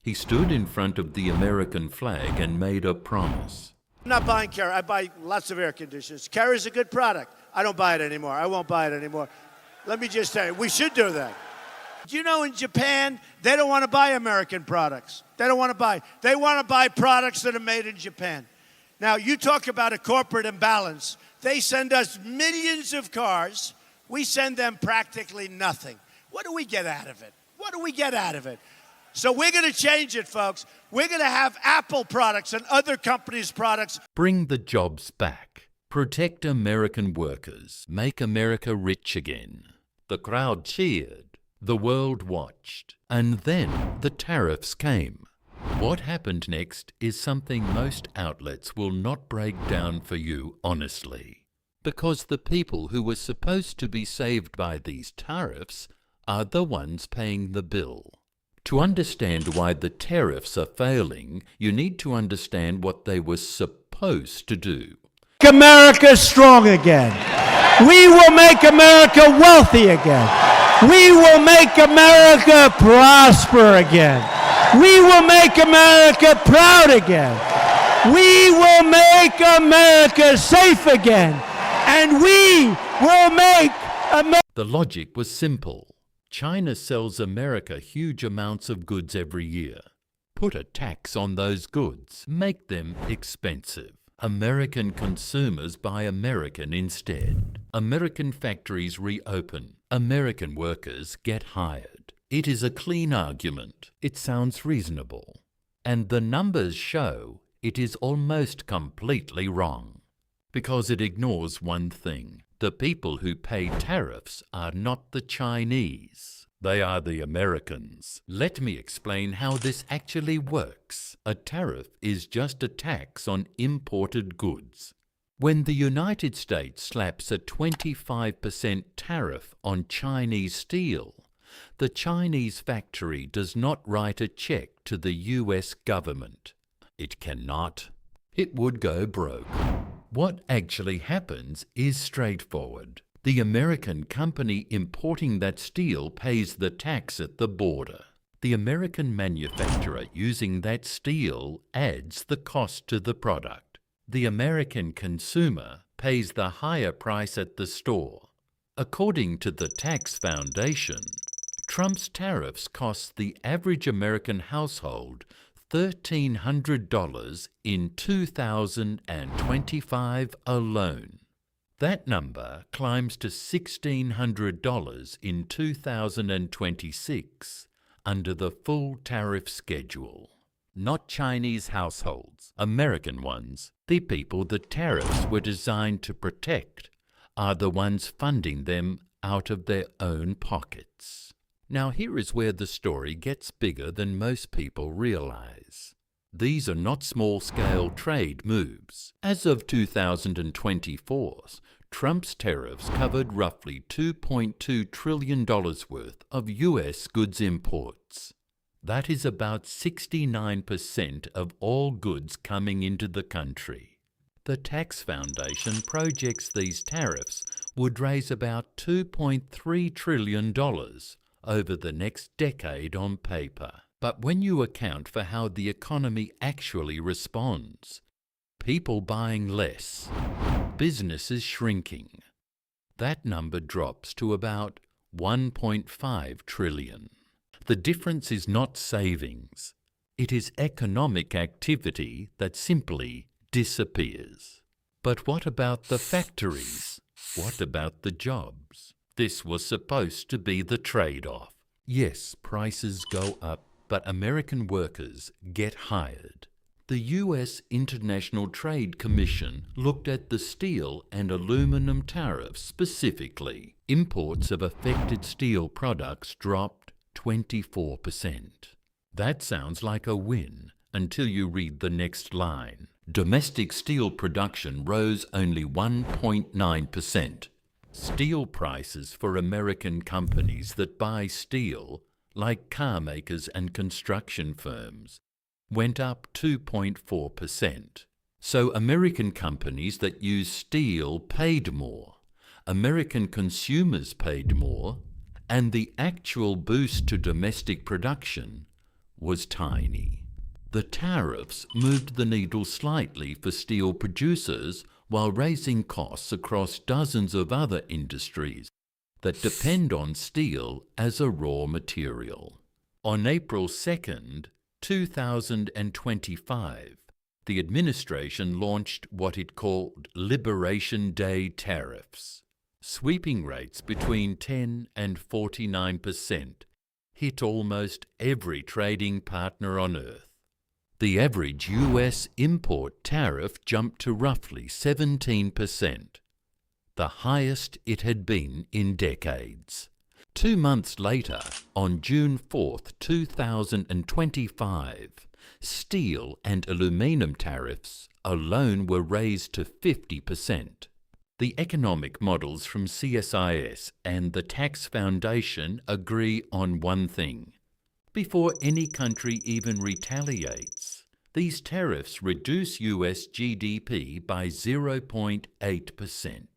He stood in front of the American flag and made a promise. I'm not buying Carrier. I buy lots of air conditioners. Carrier's a good product. I don't buy it anymore. I won't buy it anymore. Let me just tell you, we should do that. Do you know in Japan, they don't want to buy American products. They don't want to buy. They want to buy products that are made in Japan. Now, you talk about a corporate imbalance. They send us millions of cars. We send them practically nothing. What do we get out of it? What do we get out of it? So we're going to change it, folks. We're going to have Apple products and other companies' products. Bring the jobs back. Protect American workers. Make America rich again. The crowd cheered. The world watched. And then the tariffs came. What happened next is something most outlets will not break down for you honestly. Because the people who were supposed to be saved by these tariffs are the ones paying the bill. To understand why the tariffs are failing, you need to understand what they were supposed to do. Make America strong again. We will make America wealthy again. We will make America prosper again. We will make America proud again. We will make America safe again. And we will make America... The logic was simple. China sells America huge amounts of goods every year. Put a tax on those goods. Make them expensive. American consumers buy American instead. American factories reopen. American workers get hired. It is a clean argument. It sounds reasonable. And the numbers show it is almost completely wrong. Because it ignores one thing. The people who pay tariffs are not the Chinese. They are the Americans. Let me explain how this actually works. A tariff is just a tax on imported goods. When the United States slaps a 25% tariff on Chinese steel, the Chinese factory does not write a check to the US government. It cannot. It would go broke. What actually happens is straightforward. The American company importing that steel pays the tax at the border. The American manufacturer using that steel adds the cost to the product. The American consumer pays the higher price at the store. According to the Tax Foundation, Trump's tariffs cost the average American household $1,300 in 2025 alone. That number climbs to $1,600 in 2026 under the full tariff schedule. Not Chinese households, American ones, the people the tariffs were designed to protect, are the ones funding them out of their own pockets. Now here is where the story gets bigger than most people realize. These are not small-scale trade moves. As of 2024, Trump's tariffs covered roughly $2.2 trillion worth of U.S. goods imports. That is about 69% of all goods coming into the country. The Tax Foundation projects these tariffs would raise about $2.3 trillion over the next decade on paper. But when you account for how the economy actually responds, people buying less, businesses shrinking, that number drops to about $1.5 trillion. The difference is not savings. It is economic activity that simply disappears. But what about the factories? What about the jobs? This was supposed to be the trade-off. Yes, prices go up, but American workers get hired. The U.S. International Trade Commission looked at the steel and aluminum tariffs specifically. Imports of affected steel products dropped 24%. That sounds like a win until you read the next line. Domestic steel production rose only 1.9%. Steel prices for American companies that buy steel, like car makers and construction firms, went up 2.4%. So American companies that use steel paid more, American consumers paid more, and the actual boost to domestic production was tiny. The tariffs moved the needle slightly for steel producers while raising costs across dozens of other industries that depend on steel as a raw material. On April 2nd, 2025, the administration launched what it called Liberation Day tariffs. Sweeping rates between 10 and 49% hit almost every trading partner on Earth. The average US import tariff jumped to roughly 17%, the highest it had been in decades. 2 months later, on June 4, 2025, steel and aluminum tariffs alone were raised to 50%. The economic models from CSIS and the Tax Foundation agree on one thing. Before any country even retaliates, these tariffs reduce US GDP by 0.8%.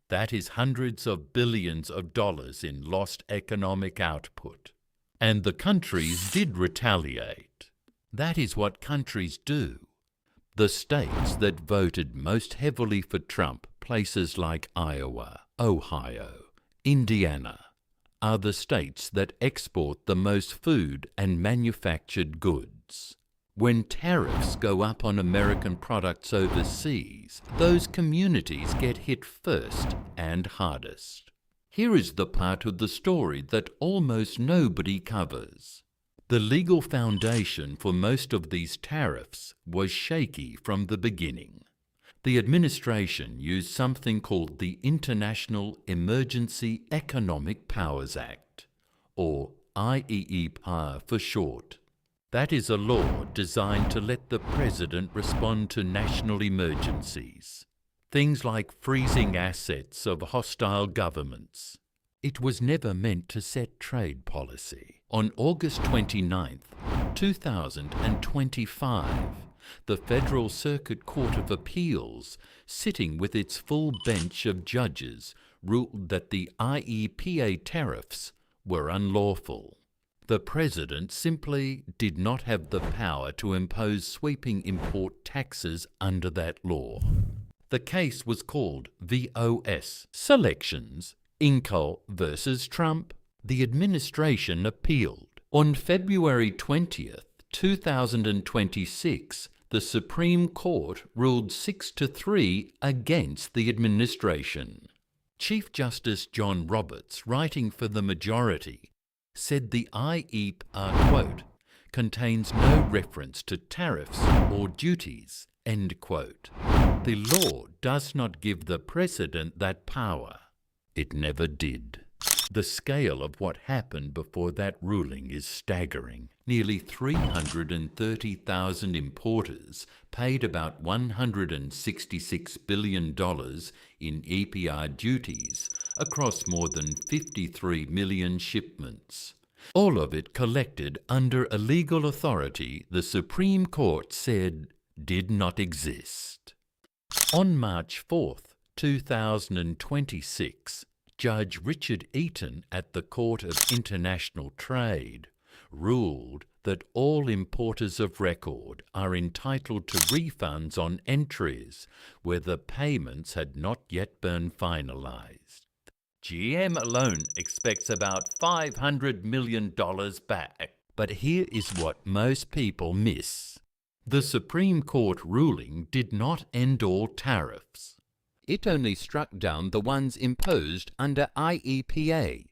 That is hundreds of billions of dollars in lost economic output. And the countries did retaliate. That is what countries do. The states that voted most heavily for Trump, places like Iowa, Ohio, Indiana, are the states that export the most food and manufactured goods. When tariffs go up on American products overseas, those communities get hit first and hardest. Here is the part of the story that almost nobody covers. The legal foundation for most of these tariffs was shaky from the beginning. The administration used something called the International Emergency Economic Powers Act, or IEEPA for short. That is a law designed to let the president respond to national emergencies, things like freezing assets of hostile governments. It was never meant to set trade policy. On August 29, 2025, the Federal Circuit Court of Appeals, sitting with its full bench of judges, ruled that the IEPA tariffs were unlawful. The president simply did not have the power to impose sweeping import taxes under that law. The case was called VOS, Selections, Inco versus Trump. The administration appealed. On February 20th, 2026, the Supreme Court ruled 6-3 against the administration. Chief Justice John Roberts, writing for the majority, said the IEPA, quote, contains no reference to tariffs or duties, end quote. The law does not give the president that power. It never did. The scale of what happened before that ruling is staggering. Nearly 330,000 importers paid about $166 billion in EPR duties across more than 53 million shipments. All of it collected under a legal authority the Supreme Court said did not exist. On March 4th, 2026, Judge Richard Eaton at the Court of International Trade ruled that all importers of record are entitled to refunds on entries where the payments had not yet been finalized. GM alone expects about $500 million back. But here is what most people miss. The Supreme Court ruling did not end all tariffs. It only struck down the ones imposed under IEPA.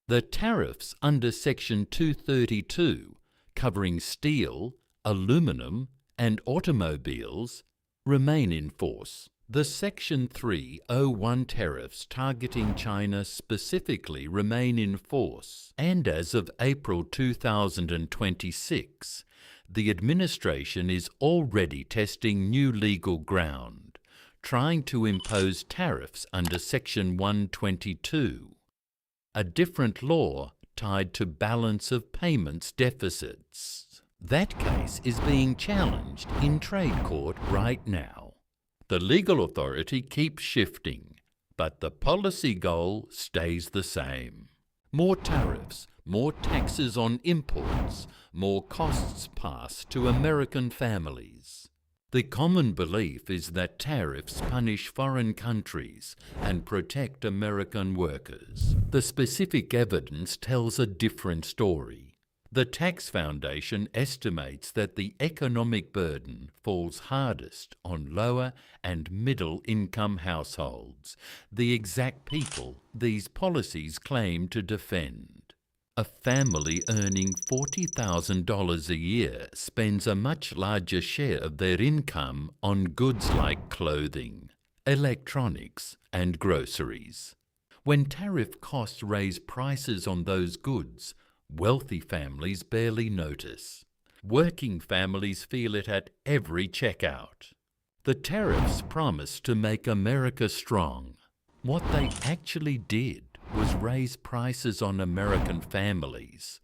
The tariffs under Section 232, covering steel, aluminum, and automobiles, remain in force. The Section 301 tariffs targeting China specifically remain in force, and as of April 2026, the administration is already testing new legal ground, trying to impose tariffs under Section 122, a different law tied to balance of payments deficits. That case is being challenged in trade court right now. The legal authority keeps shifting, but the policy goal stays the same. More tariffs, more taxes on imports, more costs pass to American families. The common belief is that tariffs punish foreign countries and protect American workers. The specific evidence tells a different story. The Tax Foundation estimates that the economic burden falls hardest on lower and middle-income households, the exact people these policies claim to defend. A family earning $40,000 a year spends a much larger share of their income on goods like clothing, electronics, and groceries. When tariff costs raise prices on those goods, wealthy families barely notice. Working families feel it at every checkout. The tariffs promised to make America strong. What they actually did was raise prices on American families,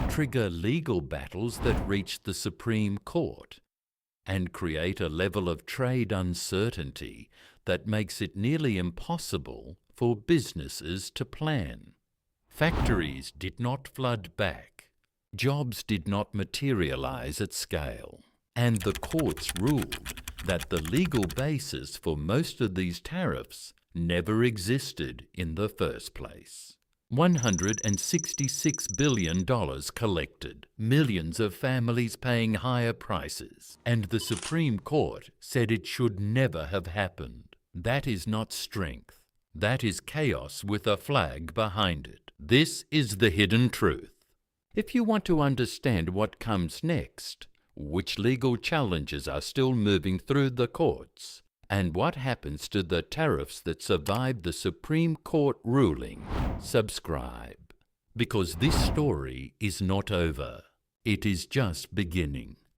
trigger legal battles that reach the Supreme Court, and create a level of trade uncertainty that makes it nearly impossible for businesses to plan. Factories did not flood back, jobs did not materialize at scale, and the courts ruled that the legal basis for most of these tariffs never existed in the first place. $166 billion collected, millions of families paying higher prices, and the Supreme Court said it should never have happened. That is not strength. That is chaos with a flag behind it. This is the hidden truth. If you want to understand what comes next, which legal challenges are still moving through the courts, and what happens to the tariffs that survived the Supreme Court ruling, subscribe. Because this story is not over. It is just beginning.